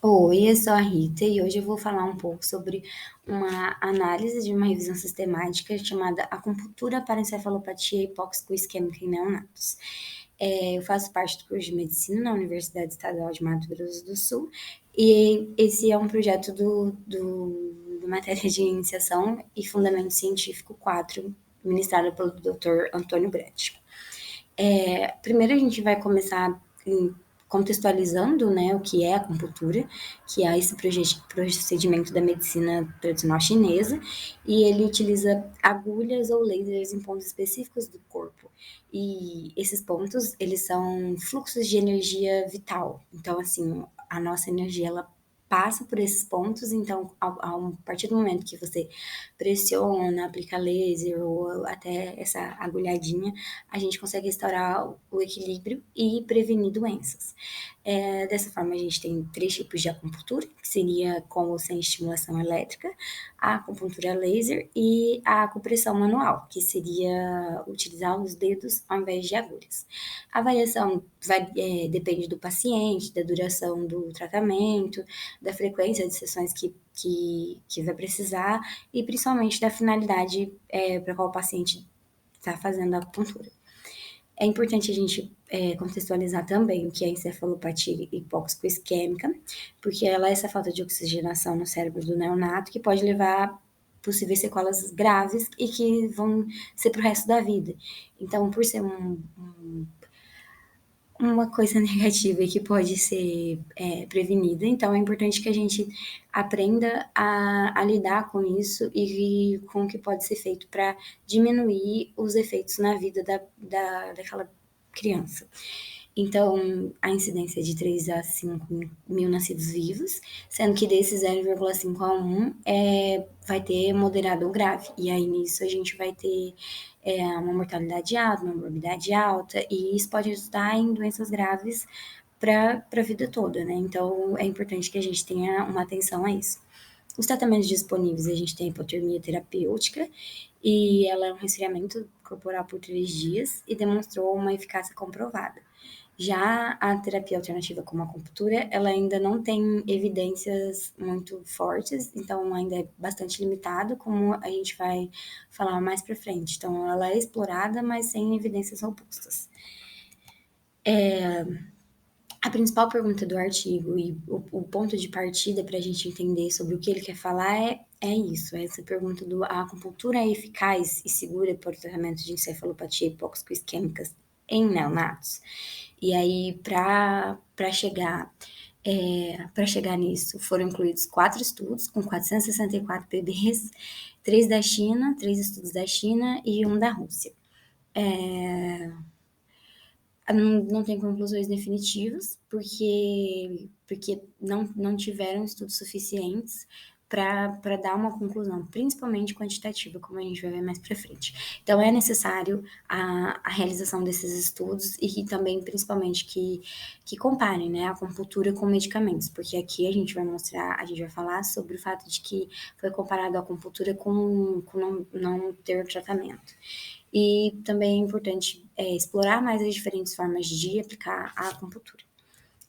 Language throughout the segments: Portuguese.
Oi, eu sou a Rita e hoje eu vou falar um pouco sobre uma análise de uma revisão sistemática chamada Acupuntura para Encefalopatia Hipóxico Isquêmica em Neonatos. Eu faço parte do curso de Medicina na Universidade Estadual de Mato Grosso do Sul e esse é um projeto do matéria de iniciação e fundamento científico 4, ministrado pelo Dr. Antônio Brett. Primeiro a gente vai começar contextualizando, né, o que é a acupuntura, que é esse procedimento da medicina tradicional chinesa, e ele utiliza agulhas ou lasers em pontos específicos do corpo. E esses pontos, eles são fluxos de energia vital. Então, assim, a nossa energia, ela passa por esses pontos, então, a partir do momento que você pressiona, aplica laser ou até essa agulhadinha, a gente consegue restaurar o equilíbrio e prevenir doenças. Dessa forma, a gente tem 3 tipos de acupuntura, que seria com ou sem estimulação elétrica, a acupuntura laser e a acupressão manual, que seria utilizar os dedos ao invés de agulhas. A variação depende do paciente, da duração do tratamento, da frequência de sessões que vai precisar e principalmente da finalidade para qual o paciente está fazendo a acupuntura. É importante a gente contextualizar também o que é encefalopatia hipóxico-isquêmica, porque ela é essa falta de oxigenação no cérebro do neonato que pode levar a possíveis sequelas graves e que vão ser para o resto da vida. Então, por ser uma coisa negativa e que pode ser prevenida. Então, é importante que a gente aprenda a lidar com isso e com o que pode ser feito para diminuir os efeitos na vida daquela criança. Então, a incidência é de 3 a 5 mil nascidos vivos, sendo que desses 0,5 a 1 vai ter moderado ou grave. E aí, nisso, a gente vai ter uma mortalidade alta, uma morbidade alta, e isso pode resultar em doenças graves para a vida toda, né? Então, é importante que a gente tenha uma atenção a isso. Os tratamentos disponíveis, a gente tem a hipotermia terapêutica, e ela é um resfriamento corporal por 3 dias e demonstrou uma eficácia comprovada. Já a terapia alternativa como a acupuntura, ela ainda não tem evidências muito fortes, então ainda é bastante limitado, como a gente vai falar mais para frente. Então, ela é explorada, mas sem evidências robustas. A principal pergunta do artigo e o ponto de partida para a gente entender sobre o que ele quer falar é isso, é essa pergunta do a acupuntura é eficaz e segura para o tratamento de encefalopatia hipóxico-isquêmicas em neonatos? E aí, para chegar nisso, foram incluídos 4 estudos com 464 bebês, 3 estudos da China e um da Rússia. Não tem conclusões definitivas, porque não tiveram estudos suficientes para dar uma conclusão, principalmente quantitativa, como a gente vai ver mais para frente. Então, é necessário a realização desses estudos e que também, principalmente, que comparem, né, a acupuntura com medicamentos, porque aqui a gente vai mostrar, a gente vai falar sobre o fato de que foi comparado a acupuntura com não ter tratamento. E também é importante explorar mais as diferentes formas de aplicar a acupuntura.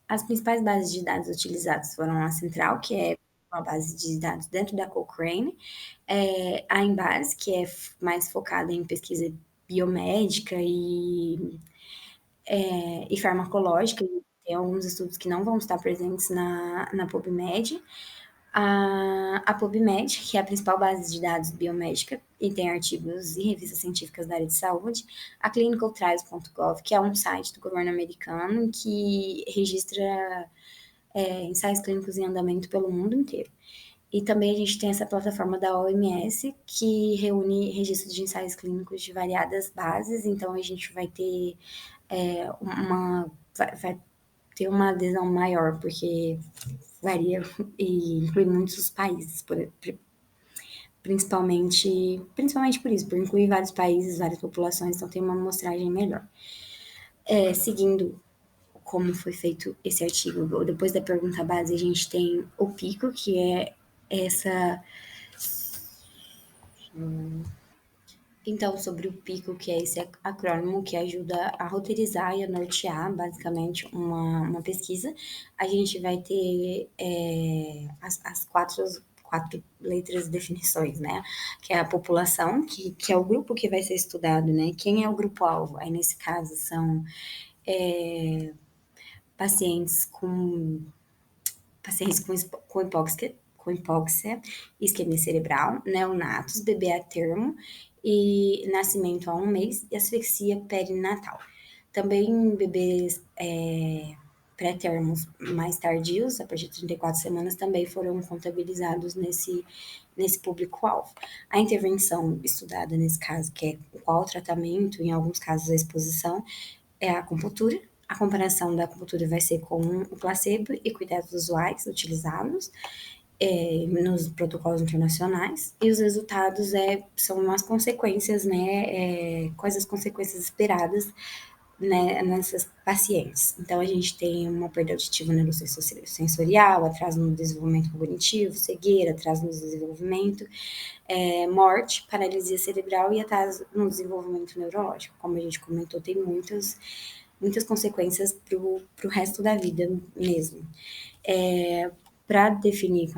As principais bases de dados utilizadas foram a Central, que é uma base de dados dentro da Cochrane, a Embase, que é mais focada em pesquisa biomédica e farmacológica, e tem alguns estudos que não vão estar presentes na PubMed, a PubMed, que é a principal base de dados biomédica e tem artigos e revistas científicas da área de saúde, a clinicaltrials.gov, que é um site do governo americano que registra ensaios clínicos em andamento pelo mundo inteiro. E também a gente tem essa plataforma da OMS, que reúne registros de ensaios clínicos de variadas bases, então a gente vai ter vai ter uma adesão maior, porque varia e inclui muitos países, principalmente por isso, por incluir vários países, várias populações, então tem uma amostragem melhor. Seguindo como foi feito esse artigo, depois da pergunta base, a gente tem o pico, que é essa Então, sobre o PICO, que é esse acrônimo que ajuda a roteirizar e a nortear, basicamente, uma pesquisa, a gente vai ter as quatro letras de definições, né? Que é a população, que é o grupo que vai ser estudado, né? Quem é o grupo-alvo? Aí, nesse caso, são pacientes com pacientes com hipóxia, isquemia cerebral, neonatos, bebê a termo e nascimento a 1 mês e asfixia perinatal. Também bebês pré-termos mais tardios, a partir de 34 semanas, também foram contabilizados nesse público-alvo. A intervenção estudada nesse caso, que é qual o tratamento, em alguns casos a exposição, é a acupuntura. A comparação da acupuntura vai ser com o placebo e cuidados usuais utilizados nos protocolos internacionais, e os resultados são as consequências, né? Quais as consequências esperadas, né, nessas pacientes. Então, a gente tem uma perda auditiva neurosensorial, atraso no desenvolvimento cognitivo, cegueira, atraso no desenvolvimento, morte, paralisia cerebral e atraso no desenvolvimento neurológico. Como a gente comentou, tem muitas consequências para o resto da vida mesmo. Para definir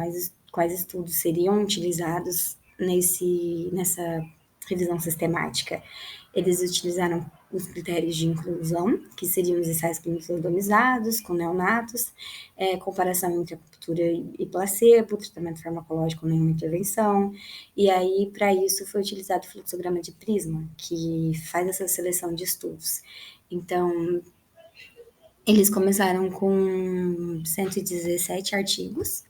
quais estudos seriam utilizados nessa revisão sistemática, eles utilizaram os critérios de inclusão, que seriam os ensaios clínicos randomizados com neonatos, comparação entre acupuntura e placebo, tratamento farmacológico com nenhuma intervenção, e aí, para isso, foi utilizado o fluxograma de Prisma, que faz essa seleção de estudos. Então, eles começaram com 117 artigos.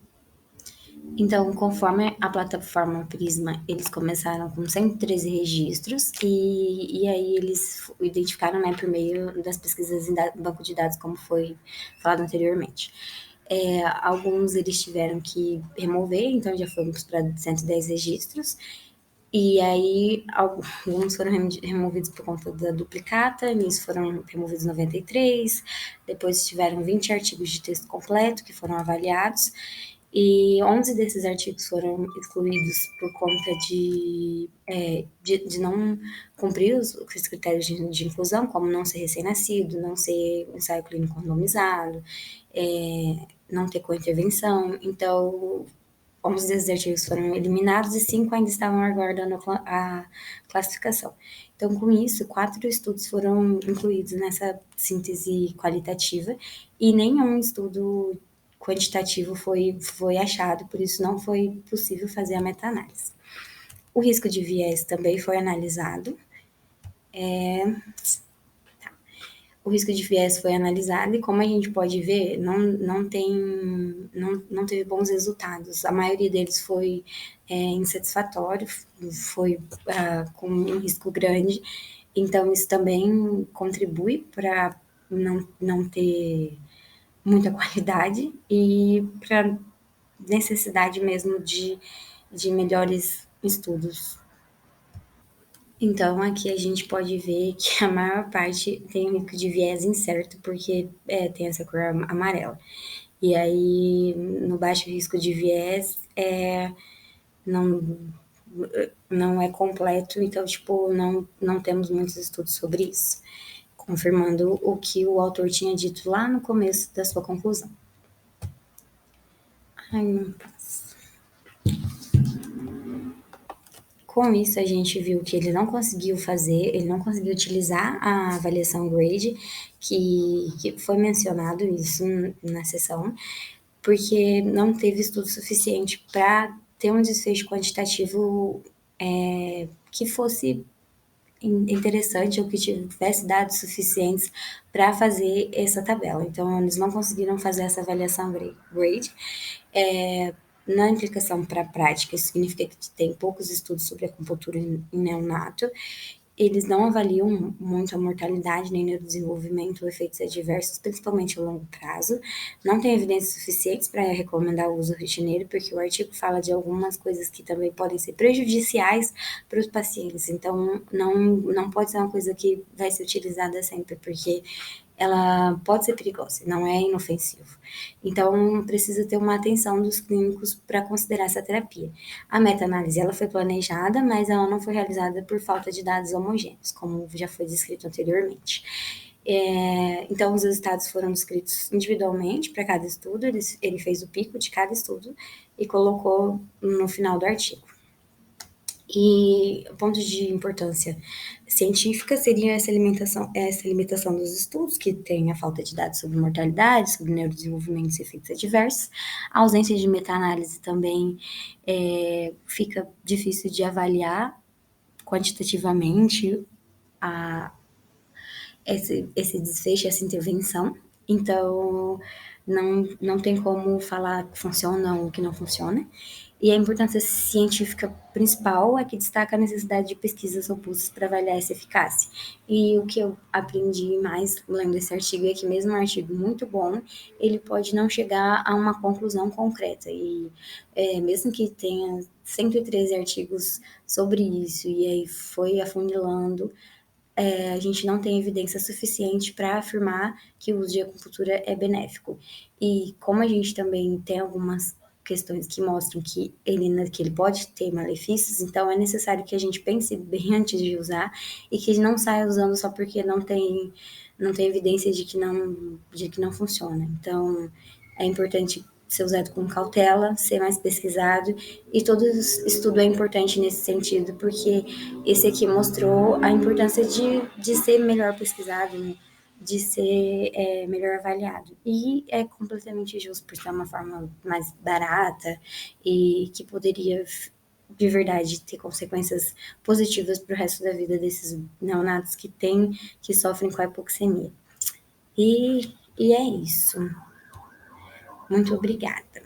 Então, conforme a plataforma Prisma, eles começaram com 113 registros e aí eles identificaram, né, por meio das pesquisas em banco de dados, como foi falado anteriormente. Alguns eles tiveram que remover, então já fomos para 110 registros. E aí, alguns foram removidos por conta da duplicata, nisso foram removidos 93, depois tiveram 20 artigos de texto completo que foram avaliados, e 11 desses artigos foram excluídos por conta de não cumprir os critérios de inclusão, como não ser recém-nascido, não ser ensaio clínico randomizado, não ter co-intervenção. Então, 11 desses artigos foram eliminados e 5 ainda estavam aguardando a classificação. Então, com isso, 4 estudos foram incluídos nessa síntese qualitativa e nenhum estudo quantitativo foi achado, por isso não foi possível fazer a meta-análise. O risco de viés também foi analisado. O risco de viés foi analisado e, como a gente pode ver, não teve bons resultados. A maioria deles foi insatisfatório, foi com um risco grande. Então, isso também contribui para não ter muita qualidade e para necessidade mesmo de melhores estudos. Então, aqui a gente pode ver que a maior parte tem um risco de viés incerto, porque tem essa cor amarela. E aí, no baixo risco de viés, não, não é completo, então, tipo, não temos muitos estudos sobre isso, confirmando o que o autor tinha dito lá no começo da sua conclusão. Ai, não passa. Com isso, a gente viu que ele não conseguiu utilizar a avaliação grade, que foi mencionado isso na sessão, porque não teve estudo suficiente para ter um desfecho quantitativo que fosse interessante ou que tivesse dados suficientes para fazer essa tabela. Então, eles não conseguiram fazer essa avaliação grade. Na implicação para a prática, isso significa que tem poucos estudos sobre acupuntura em neonato. Eles não avaliam muito a mortalidade nem o desenvolvimento ou efeitos adversos, principalmente a longo prazo. Não tem evidências suficientes para recomendar o uso rotineiro, porque o artigo fala de algumas coisas que também podem ser prejudiciais para os pacientes. Então, não pode ser uma coisa que vai ser utilizada sempre, porque ela pode ser perigosa, não é inofensivo. Então, precisa ter uma atenção dos clínicos para considerar essa terapia. A meta-análise, ela foi planejada, mas ela não foi realizada por falta de dados homogêneos, como já foi descrito anteriormente. Então, os resultados foram descritos individualmente para cada estudo, ele fez o pico de cada estudo e colocou no final do artigo. E pontos de importância científica seria essa limitação dos estudos, que tem a falta de dados sobre mortalidade, sobre neurodesenvolvimento e efeitos adversos. A ausência de meta-análise também fica difícil de avaliar quantitativamente a, esse desfecho, essa intervenção. Então, não tem como falar que funciona ou que não funciona. E a importância científica principal é que destaca a necessidade de pesquisas robustas para avaliar essa eficácia. E o que eu aprendi mais lendo esse artigo é que mesmo um artigo muito bom, ele pode não chegar a uma conclusão concreta. E mesmo que tenha 113 artigos sobre isso, e aí foi afunilando, a gente não tem evidência suficiente para afirmar que o uso de acupuntura é benéfico. E como a gente também tem algumas questões que mostram que ele pode ter malefícios, então é necessário que a gente pense bem antes de usar e que não saia usando só porque não tem evidência de que não funciona. Então, é importante ser usado com cautela, ser mais pesquisado, e todo estudo é importante nesse sentido, porque esse aqui mostrou a importância de ser melhor pesquisado, né? De ser melhor avaliado. E é completamente justo, por ser uma forma mais barata e que poderia, de verdade, ter consequências positivas para o resto da vida desses neonatos que sofrem com a hipoxemia. E é isso. Muito obrigada.